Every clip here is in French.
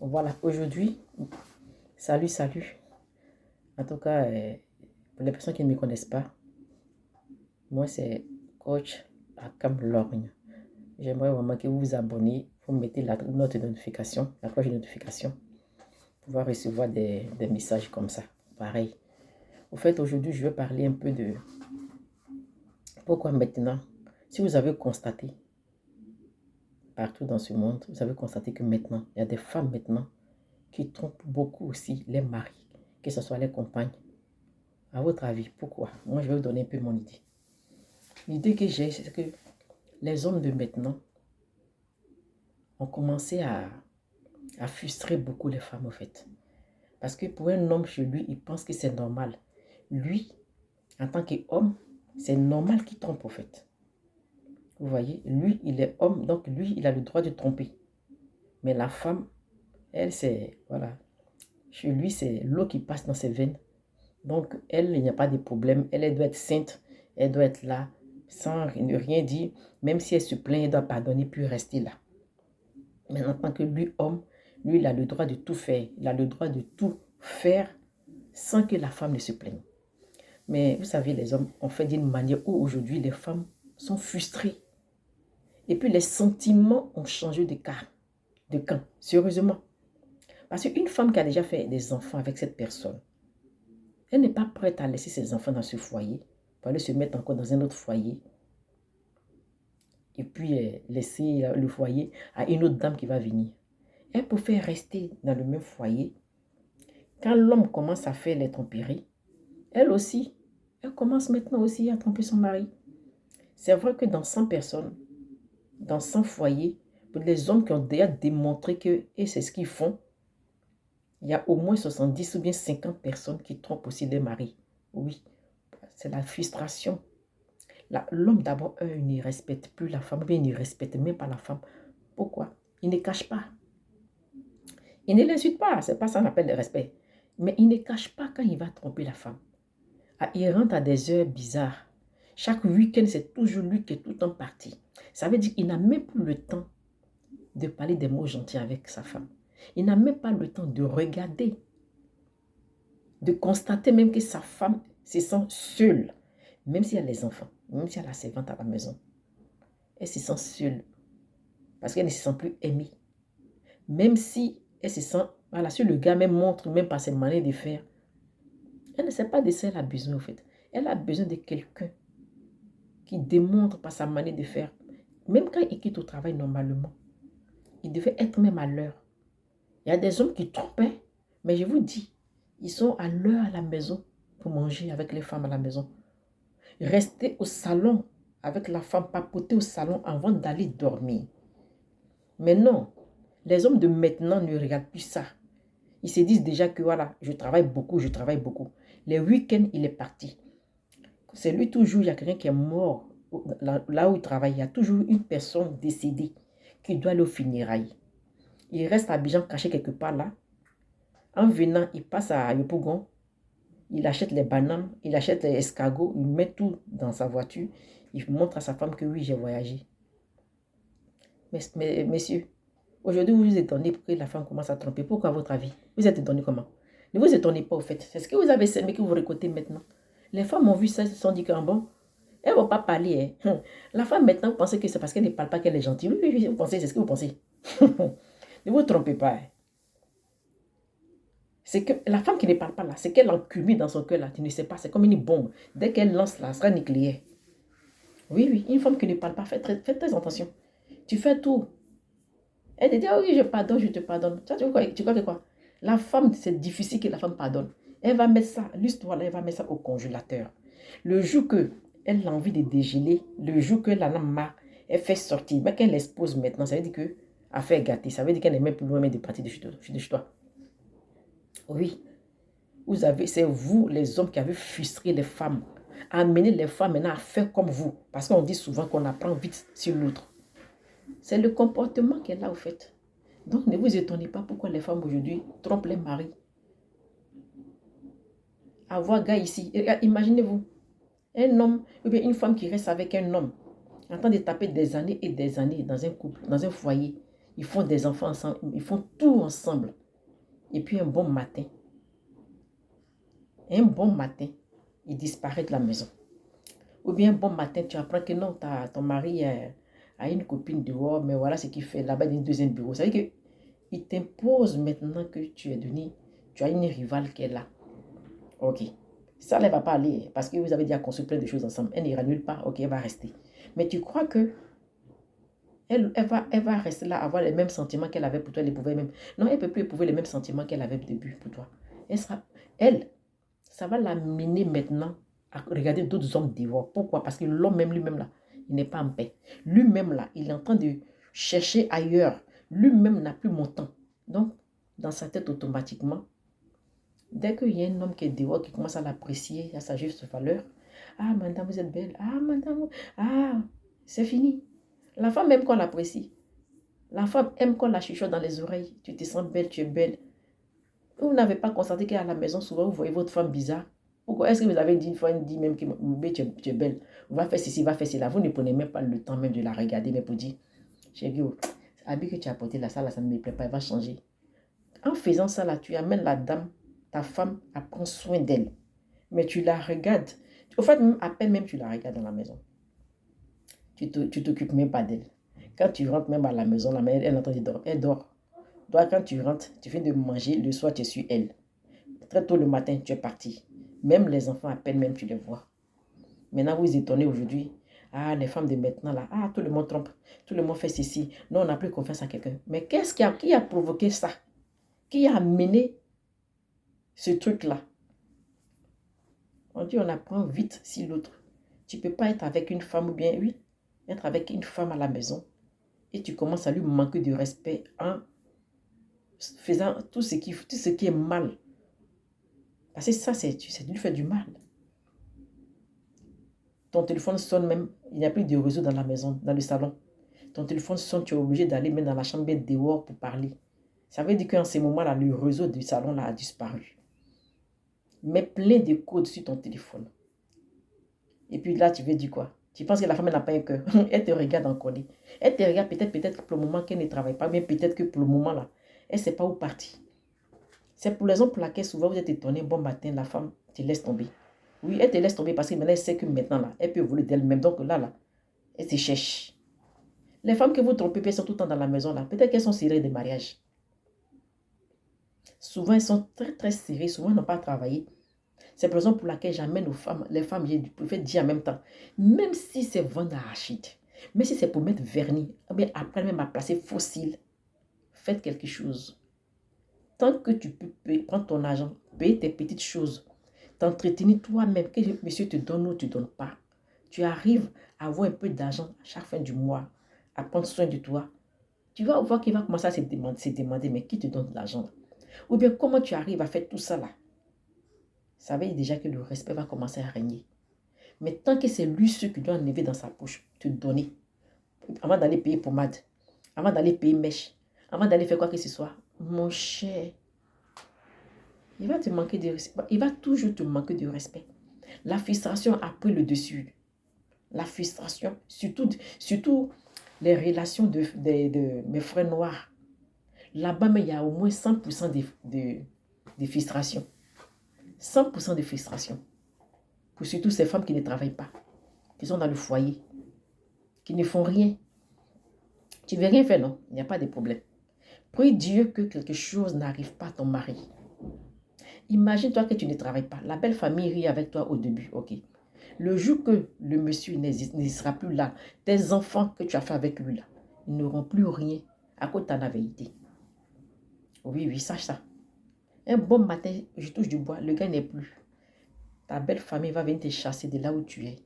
Voilà, aujourd'hui, salut, salut. En tout cas, pour les personnes qui ne me connaissent pas, moi c'est coach Akam Lorgne. J'aimerais vraiment que vous vous abonnez, vous mettez la note de notification, la cloche de notification, pour pouvoir recevoir des messages comme ça. Pareil. Au fait, aujourd'hui, je vais parler un peu de pourquoi maintenant, si vous avez constaté partout dans ce monde, vous avez constaté que maintenant, il y a des femmes maintenant qui trompent beaucoup aussi les maris, que ce soit les compagnes. À votre avis, pourquoi? Moi, je vais vous donner un peu mon idée. L'idée que j'ai, c'est que les hommes de maintenant ont commencé à frustrer beaucoup les femmes, en fait. Parce que pour un homme chez lui, il pense que c'est normal. Lui, en tant qu'homme, c'est normal qu'il trompe, en fait. Vous voyez, lui, il est homme, donc lui, il a le droit de tromper. Mais la femme, elle, c'est, voilà, chez lui, c'est l'eau qui passe dans ses veines. Donc, elle, il n'y a pas de problème. Elle doit être sainte. Elle doit être là, sans ne rien dire. Même si elle se plaint, elle doit pardonner, puis rester là. Mais en tant que lui, homme, lui, il a le droit de tout faire. Il a le droit de tout faire sans que la femme ne se plaigne. Mais vous savez, les hommes ont fait d'une manière où aujourd'hui, les femmes sont frustrées. Et puis, les sentiments ont changé de camp, sérieusement. Parce qu'une femme qui a déjà fait des enfants avec cette personne, elle n'est pas prête à laisser ses enfants dans ce foyer pour aller se mettre encore dans un autre foyer et puis laisser le foyer à une autre dame qui va venir. Elle préfère rester dans le même foyer. Quand l'homme commence à faire les tromperies, elle aussi, elle commence maintenant aussi à tromper son mari. C'est vrai que dans 100 personnes, dans 100 foyers, pour les hommes qui ont déjà démontré que et c'est ce qu'ils font, il y a au moins 70 ou bien 50 personnes qui trompent aussi des maris. Oui, c'est la frustration. L'homme d'abord, il ne respecte plus la femme, mais il ne respecte même pas la femme. Pourquoi? Il ne cache pas. Il ne l'insulte pas, c'est pas ça qu'on appelle le respect. Mais il ne cache pas quand il va tromper la femme. Ah, il rentre à des heures bizarres. Chaque week-end, c'est toujours lui qui est tout le temps parti. Ça veut dire qu'il n'a même plus le temps de parler des mots gentils avec sa femme. Il n'a même pas le temps de regarder, de constater même que sa femme se sent seule. Même s'il y a les enfants, même s'il y a la servante à la maison. Elle se sent seule. Parce qu'elle ne se sent plus aimée. Même si elle se sent, voilà, si le gars même montre, même par ses manières de faire, elle ne sait pas de ça elle a besoin en fait. Elle a besoin de quelqu'un qui démontre par sa manière de faire. Même quand il quitte au travail normalement, il devait être même à l'heure. Il y a des hommes qui trompent, hein, mais je vous dis, ils sont à l'heure à la maison pour manger avec les femmes à la maison. Rester au salon avec la femme, papoter au salon avant d'aller dormir. Mais non, les hommes de maintenant ne regardent plus ça. Ils se disent déjà que voilà, je travaille beaucoup, je travaille beaucoup. Les week-ends, il est parti. C'est lui toujours, il y a quelqu'un qui est mort. Là où il travaille, il y a toujours une personne décédée qui doit aller au funérailles. Il reste à Abidjan caché quelque part là. En venant, il passe à Yopougon. Il achète les bananes, il achète les escargots, il met tout dans sa voiture. Il montre à sa femme que oui, j'ai voyagé. Mais messieurs, aujourd'hui, vous vous étonnez pour que la femme commence à tromper. Pourquoi, à votre avis? Vous êtes étonnés comment? Ne vous étonnez pas, au fait. C'est ce que vous avez semé que vous récoltez maintenant. Les femmes ont vu ça, se sont dit que bon, elles ne vont pas parler. Hein. La femme, maintenant, vous pensez que c'est parce qu'elle ne parle pas qu'elle est gentille. Oui, vous pensez, c'est ce que vous pensez. Ne vous trompez pas. Hein. C'est que la femme qui ne parle pas là, c'est qu'elle encumule dans son cœur là. Tu ne sais pas, c'est comme une bombe. Dès qu'elle lance là, ça sera nucléaire. Oui, oui, une femme qui ne parle pas, faites très attention. Tu fais tout. Elle te dit, oh oui, je pardonne, je te pardonne. Tu crois que quoi? La femme, c'est difficile que la femme pardonne. Elle va mettre ça, l'histoire là, elle va mettre ça au congélateur. Le jour que elle a envie de dégeler, le jour qu'elle en a marre, elle fait sortir. Mais qu'elle expose maintenant, ça veut dire que affaire gâtée. Ça veut dire qu'elle n'est même plus loin de partir de chez toi. Oui, c'est vous, les hommes, qui avez frustré les femmes. Amenez les femmes maintenant à faire comme vous. Parce qu'on dit souvent qu'on apprend vite sur l'autre. C'est le comportement qu'elle a au fait. Donc ne vous étonnez pas pourquoi les femmes aujourd'hui trompent les maris. Avoir gars ici, imaginez-vous, un homme, ou bien une femme qui reste avec un homme, en train de taper des années et des années dans un couple, dans un foyer. Ils font des enfants ensemble. Ils font tout ensemble. Et puis un bon matin, il disparaît de la maison. Ou bien un bon matin, tu apprends que non, ton mari a une copine dehors, mais voilà ce qu'il fait là-bas dans un deuxième bureau. Ça veut dire qu'il t'impose maintenant que tu as une rivale qui est là. Ok. Ça, elle ne va pas aller parce que vous avez déjà construit plein de choses ensemble. Elle n'ira nulle part. Ok, elle va rester. Mais tu crois que elle va rester là, avoir les mêmes sentiments qu'elle avait pour toi, elle éprouvait même. Non, elle ne peut plus éprouver les mêmes sentiments qu'elle avait au début pour toi. Ça va l'amener maintenant à regarder d'autres hommes dehors. Pourquoi? Parce que l'homme même lui-même là, il n'est pas en paix. Lui-même là, il est en train de chercher ailleurs. Lui-même n'a plus mon temps. Donc, dans sa tête automatiquement, dès qu'il y a un homme qui est dehors, qui commence à l'apprécier à sa juste valeur, ah, madame, vous êtes belle. Ah, madame, ah, c'est fini. La femme aime qu'on l'apprécie. La femme aime qu'on la chuchote dans les oreilles. Tu te sens belle, tu es belle. Vous n'avez pas constaté qu'à la maison, souvent, vous voyez votre femme bizarre. Pourquoi est-ce que vous avez dit une fois, dit même que tu es belle. Va faire ceci, va faire cela. Vous ne prenez même pas le temps même de la regarder, mais pour dire, chérie, l'habit que tu as porté là, ça ne me plaît pas, elle va changer. En faisant ça là, tu amènes la dame, ta femme, à prendre soin d'elle. Mais tu la regardes. Au fait, même, à peine même tu la regardes dans la maison. Tu t'occupes même pas d'elle. Quand tu rentres même à la maison, la mère, elle entend dormir. Elle dort. Toi, quand tu rentres, tu finis de manger, le soir, tu es sur elle. Très tôt le matin, tu es parti. Même les enfants, à peine même tu les vois. Maintenant, vous vous étonnez aujourd'hui. Ah, les femmes de maintenant, là. Ah, tout le monde trompe. Tout le monde fait ceci. Non, on n'a plus confiance en quelqu'un. Mais qui a provoqué ça? Qui a amené ce truc-là? On dit, on apprend vite si l'autre. Tu ne peux pas être avec une femme ou bien, oui, être avec une femme à la maison et tu commences à lui manquer de respect en faisant tout ce qui est mal. Parce que ça, c'est lui faire du mal. Ton téléphone sonne même, il n'y a plus de réseau dans la maison, dans le salon. Ton téléphone sonne, tu es obligé d'aller même dans la chambre dehors pour parler. Ça veut dire qu'en ce moment-là, le réseau du salon là, a disparu. Mets plein de codes sur ton téléphone. Et puis là, tu veux dire quoi? Tu penses que la femme n'a pas un cœur. Elle te regarde encore. Elle te regarde peut-être pour le moment qu'elle ne travaille pas, mais peut-être que pour le moment là, elle ne sait pas où partir. C'est pour les raison pour laquelle souvent vous êtes étonné, bon matin, la femme te laisse tomber. Oui, elle te laisse tomber parce que maintenant elle sait que maintenant là, elle peut voler d'elle-même. Donc là, elle se cherche. Les femmes que vous trompez, elles sont tout le temps dans la maison là. Peut-être qu'elles sont serrées de mariage. Souvent, elles sont très très serrées. Souvent, elles n'ont pas travaillé. C'est pour raison pour laquelle j'amène aux femmes, les femmes, je préfère dire en même temps, même si c'est vendre arachide, même si c'est pour mettre vernis, bien après même à placer fossile, faites quelque chose. Tant que tu peux prendre ton argent, payer tes petites choses, t'entretenir toi-même, que monsieur te donne ou ne te donne pas, tu arrives à avoir un peu d'argent à chaque fin du mois, à prendre soin de toi, tu vas voir qu'il va commencer à se demander, mais qui te donne de l'argent? Ou bien comment tu arrives à faire tout ça là? Ça veut dire déjà que le respect va commencer à régner. Mais tant que c'est lui ce qui doit enlever dans sa poche, te donner, avant d'aller payer pommade, avant d'aller payer mèche, avant d'aller faire quoi que ce soit, mon cher, il va te manquer de respect. Il va toujours te manquer de respect. La frustration a pris le dessus. La frustration, surtout les relations de mes frères noirs. Là-bas, il y a au moins 100% de frustration. 100% de frustration. Pour surtout ces femmes qui ne travaillent pas, qui sont dans le foyer, qui ne font rien. Tu ne veux rien faire, non? Il n'y a pas de problème. Prie Dieu que quelque chose n'arrive pas à ton mari. Imagine-toi que tu ne travailles pas. La belle famille rit avec toi au début, ok. Le jour que le monsieur ne sera plus là, tes enfants que tu as fait avec lui là, ils n'auront plus rien à cause de ta naïveté. Oui, oui, sache ça. Un bon matin, je touche du bois, le gars n'est plus. Ta belle famille va venir te chasser de là où tu es.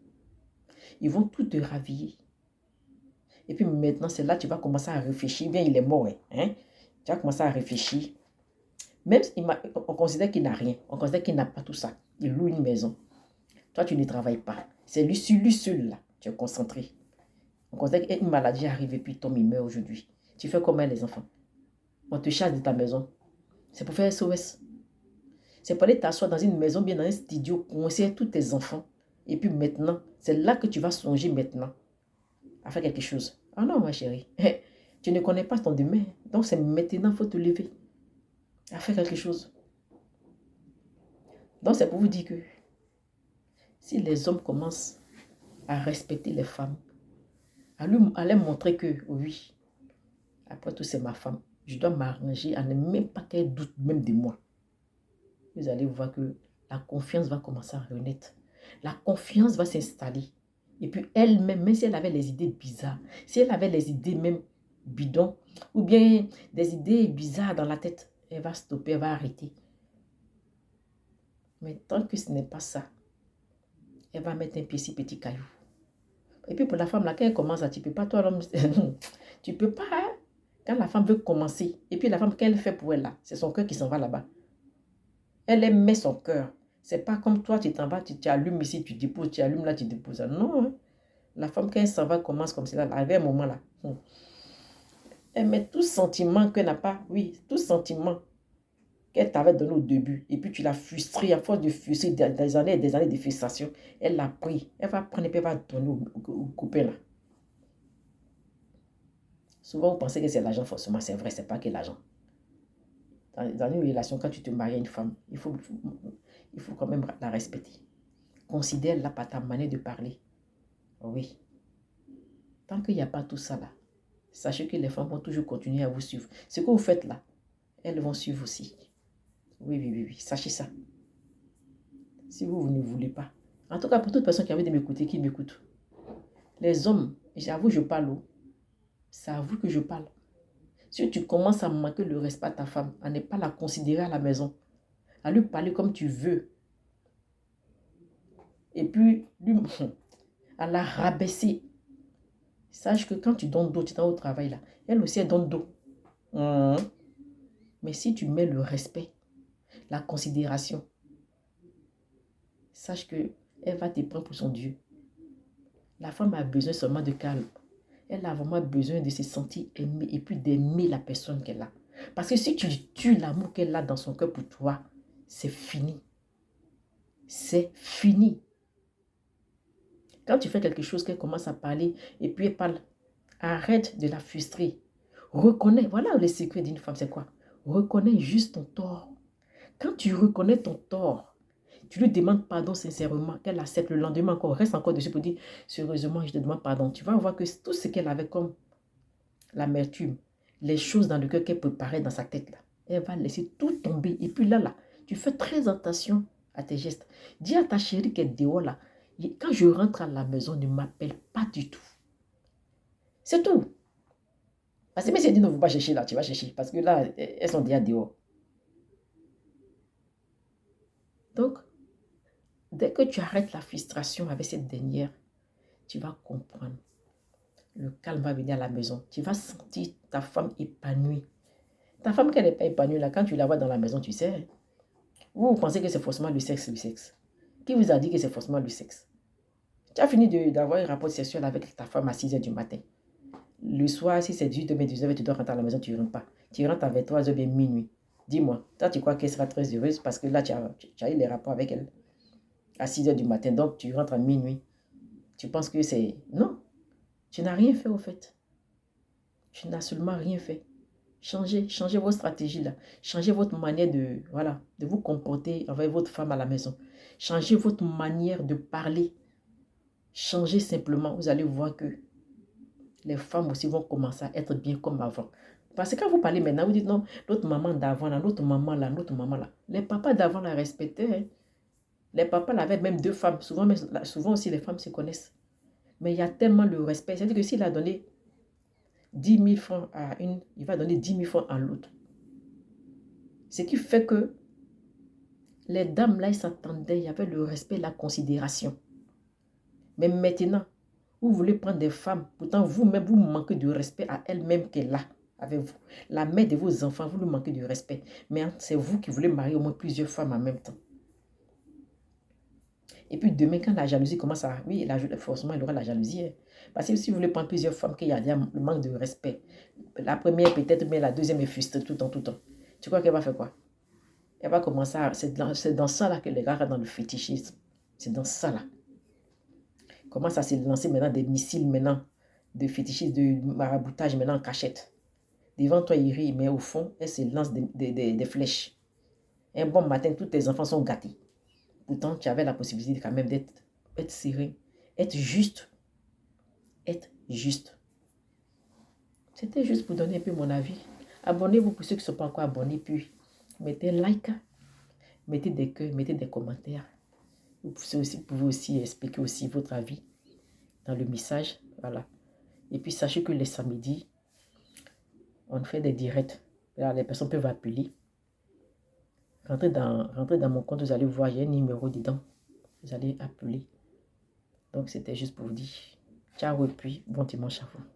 Ils vont tout te raviller. Et puis maintenant, c'est là que tu vas commencer à réfléchir. Bien, il est mort, hein? Tu vas commencer à réfléchir. Même si on considère qu'il n'a rien. On considère qu'il n'a pas tout ça. Il loue une maison. Toi, tu ne travailles pas. C'est lui seul, là. Tu es concentré. On considère qu'une maladie arrive et puis Tom, il meurt aujourd'hui. Tu fais comment les enfants? On te chasse de ta maison. C'est pour faire SOS. C'est pour aller t'asseoir dans une maison, bien dans un studio, conseiller tous tes enfants. Et puis maintenant, c'est là que tu vas songer maintenant à faire quelque chose. Ah non, ma chérie. Tu ne connais pas ton demain. Donc, c'est maintenant qu'il faut te lever à faire quelque chose. Donc, c'est pour vous dire que si les hommes commencent à respecter les femmes, à leur montrer que, oui, après tout, c'est ma femme, je dois m'arranger à ne même pas qu'elle doute même de moi. Vous allez voir que la confiance va commencer à renaître. La confiance va s'installer. Et puis elle-même, même si elle avait les idées bizarres, si elle avait les idées même bidons, ou bien des idées bizarres dans la tête, elle va stopper, elle va arrêter. Mais tant que ce n'est pas ça, elle va mettre un petit caillou. Et puis pour la femme, là, quand elle commence à, tu peux pas, toi l'homme, tu peux pas, hein? Quand la femme veut commencer, et puis la femme, qu'elle fait pour elle là, c'est son cœur qui s'en va là-bas. Elle met son cœur. C'est pas comme toi, tu t'en vas, tu allumes ici, tu déposes, tu allumes là, tu déposes. Non, hein? La femme, quand elle s'en va, commence comme cela, arrive un moment là. Elle met tout sentiment qu'elle n'a pas, oui, tout sentiment qu'elle t'avait donné au début. Et puis tu l'as frustré, à force de frustrer des années et des années de frustration. Elle l'a pris. Elle va prendre et puis elle va donner au copain là. Souvent, vous pensez que c'est l'argent, forcément, c'est vrai, c'est pas que l'argent. Dans une relation, quand tu te maries à une femme, il faut quand même la respecter. Considère-la par ta manière de parler. Oui. Tant qu'il n'y a pas tout ça là, sachez que les femmes vont toujours continuer à vous suivre. Ce que vous faites là, elles vont suivre aussi. Oui, oui, oui, oui. Sachez ça. Si vous ne voulez pas. En tout cas, pour toute personne qui a envie de m'écouter, qui m'écoute. Les hommes, j'avoue, je parle. C'est à vous que je parle. Si tu commences à manquer le respect à ta femme, à ne pas la considérer à la maison, à lui parler comme tu veux, et puis à la rabaisser, sache que quand tu donnes dos, tu es au travail là, elle aussi elle donne dos. Mais si tu mets le respect, la considération, sache que elle va te prendre pour son Dieu. La femme a besoin seulement de calme. Elle a vraiment besoin de se sentir aimée et puis d'aimer la personne qu'elle a. Parce que si tu tues l'amour qu'elle a dans son cœur pour toi, c'est fini. C'est fini. Quand tu fais quelque chose, qu'elle commence à parler et puis elle parle, arrête de la frustrer. Reconnais, voilà le secret d'une femme, c'est quoi? Reconnais juste ton tort. Quand tu reconnais ton tort, tu lui demandes pardon sincèrement, qu'elle accepte le lendemain encore, reste encore dessus pour dire, sérieusement, je te demande pardon. Tu vas voir que tout ce qu'elle avait comme l'amertume, les choses dans le cœur qu'elle préparait dans sa tête, là, elle va laisser tout tomber. Et puis là, tu fais très attention à tes gestes. Dis à ta chérie qu'elle est dehors là, quand je rentre à la maison, ne m'appelle pas du tout. C'est tout. Parce que même si elle dit non, il ne faut pas chercher là, tu vas chercher. Parce que là, elles sont déjà dehors. Donc, dès que tu arrêtes la frustration avec cette dernière, tu vas comprendre. Le calme va venir à la maison. Tu vas sentir ta femme épanouie. Ta femme, qu'elle n'est pas épanouie, là, quand tu la vois dans la maison, tu sais. Vous pensez que c'est forcément le sexe, le sexe. Qui vous a dit que c'est forcément le sexe? Tu as fini d'avoir un rapport sexuel avec ta femme à 6 h du matin. Le soir, si c'est 18 h, 19 h, tu dois rentrer à la maison, tu ne rentres pas. Tu rentres à 23 h, bien minuit. Dis-moi, toi, tu crois qu'elle sera très heureuse parce que là, tu as eu les rapports avec elle à 6 h du matin, donc tu rentres à minuit. Tu penses que c'est... Non, tu n'as rien fait au fait. Tu n'as seulement rien fait. Changez vos stratégies là. Changez votre manière de, voilà, de vous comporter avec votre femme à la maison. Changez votre manière de parler. Changez simplement. Vous allez voir que les femmes aussi vont commencer à être bien comme avant. Parce que quand vous parlez maintenant, vous dites non, notre maman d'avant, notre maman là, notre maman là. Les papas d'avant la respectaient. Hein. Les papas avaient même 2 femmes. Souvent aussi, les femmes se connaissent. Mais il y a tellement le respect. C'est-à-dire que s'il a donné 10 000 francs à une, il va donner 10 000 francs à l'autre. Ce qui fait que les dames là, ils s'attendaient, il y avait le respect, la considération. Mais maintenant, vous voulez prendre des femmes, pourtant vous-même, vous manquez de respect à elle-même qu'elle a avec vous. La mère de vos enfants, vous lui manquez de respect. Mais c'est vous qui voulez marier au moins plusieurs femmes en même temps. Et puis demain, quand la jalousie commence à... Oui, forcément, il y aura la jalousie. Hein. Parce que si vous voulez prendre plusieurs femmes, qu'il y a le manque de respect. La première peut-être, mais la deuxième est frustrée tout le temps, tout le temps. Tu crois qu'elle va faire quoi? Elle va commencer à... C'est dans ça là que les gars rentrent dans le fétichisme. C'est dans ça là. Commence à se lancer maintenant des missiles maintenant, de fétichisme, de maraboutage maintenant en cachette. Devant toi, il rit, mais au fond, elle se lance des flèches. Un bon matin, tous tes enfants sont gâtés. Pourtant, tu avais la possibilité quand même d'être serein, être juste. Être juste. C'était juste pour donner un peu mon avis. Abonnez-vous pour ceux qui ne sont pas encore abonnés, puis mettez like, mettez des cœurs, mettez des commentaires. Vous pouvez aussi expliquer aussi votre avis dans le message. Voilà. Et puis sachez que les samedis, on fait des directs. Là, les personnes peuvent appeler. Rentrez dans mon compte, vous allez voir, il y a un numéro dedans. Vous allez appeler. Donc c'était juste pour vous dire ciao et puis bon dimanche à vous.